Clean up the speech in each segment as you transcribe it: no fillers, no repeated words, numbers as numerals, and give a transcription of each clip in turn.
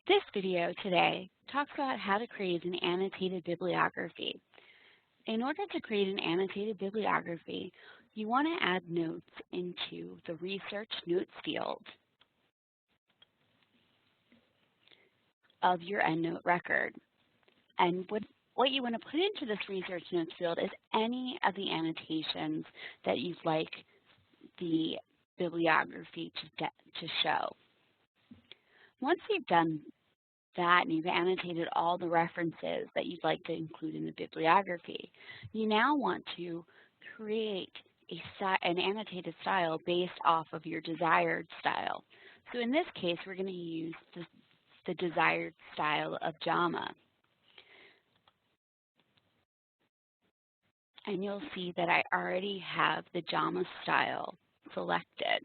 This video today talks about how to create an annotated bibliography. In order to create an annotated bibliography, you want to add notes into the Research Notes field of your EndNote record. And what you want to put into this Research Notes field is any of the annotations that you'd like the bibliography to show. Once you've done that and you've annotated all the references that you'd like to include in the bibliography, you now want to create an annotated style based off of your desired style. So in this case, we're going to use the desired style of JAMA. And you'll see that I already have the JAMA style selected.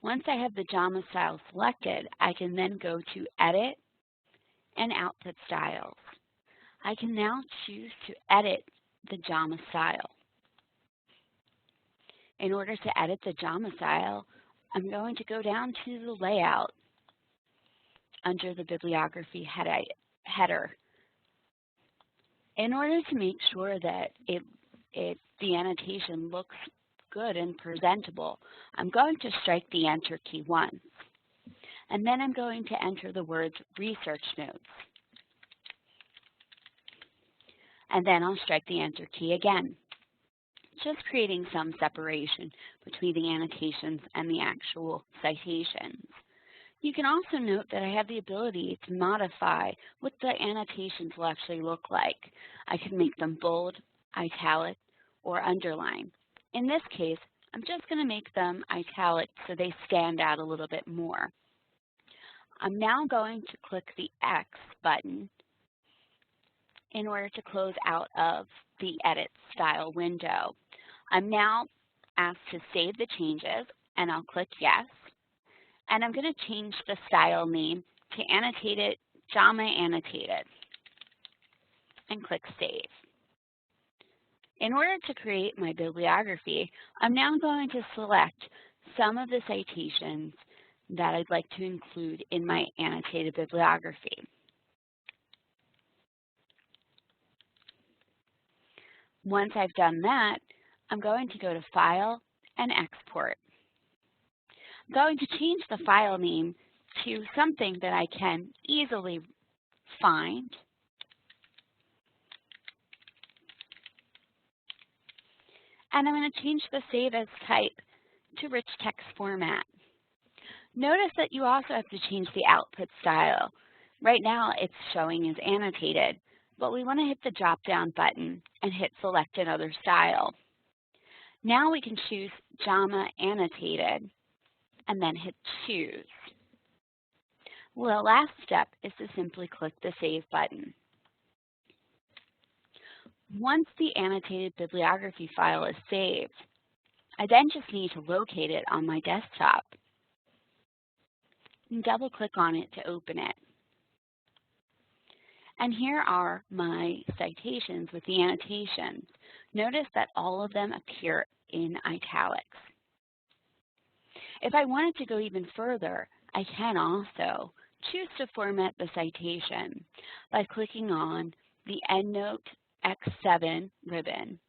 Once I have the JAMA style selected, I can then go to Edit and Output Styles. I can now choose to edit the JAMA style. In order to edit the JAMA style, I'm going to go down to the Layout under the Bibliography header. In order to make sure that the annotation looks good and presentable, I'm going to strike the Enter key once, and then I'm going to enter the words Research Notes, and then I'll strike the Enter key again, just creating some separation between the annotations and the actual citations. You can also note that I have the ability to modify what the annotations will actually look like. I can make them bold, italic, or underline. In this case, I'm just going to make them italic so they stand out a little bit more. I'm now going to click the X button in order to close out of the Edit Style window. I'm now asked to save the changes, and I'll click Yes. And I'm going to change the style name to Annotated, JAMA Annotated, and click Save. In order to create my bibliography, I'm now going to select some of the citations that I'd like to include in my annotated bibliography. Once I've done that, I'm going to go to File and Export. I'm going to change the file name to something that I can easily find. And I'm going to change the Save As type to Rich Text Format. Notice that you also have to change the output style. Right now it's showing as annotated, but we want to hit the drop-down button and hit Select Another Style. Now we can choose JAMA Annotated and then hit Choose. Well, the last step is to simply click the Save button. Once the annotated bibliography file is saved, I then just need to locate it on my desktop and double-click on it to open it. And here are my citations with the annotations. Notice that all of them appear in italics. If I wanted to go even further, I can also choose to format the citation by clicking on the EndNote X7 ribbon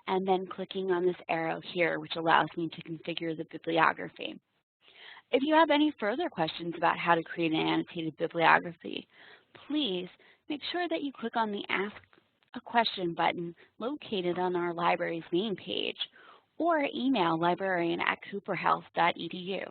and then clicking on this arrow here, which allows me to configure the bibliography. If you have any further questions about how to create an annotated bibliography, please make sure that you click on the Ask a Question button located on our library's main page, or email librarian@cooperhealth.edu.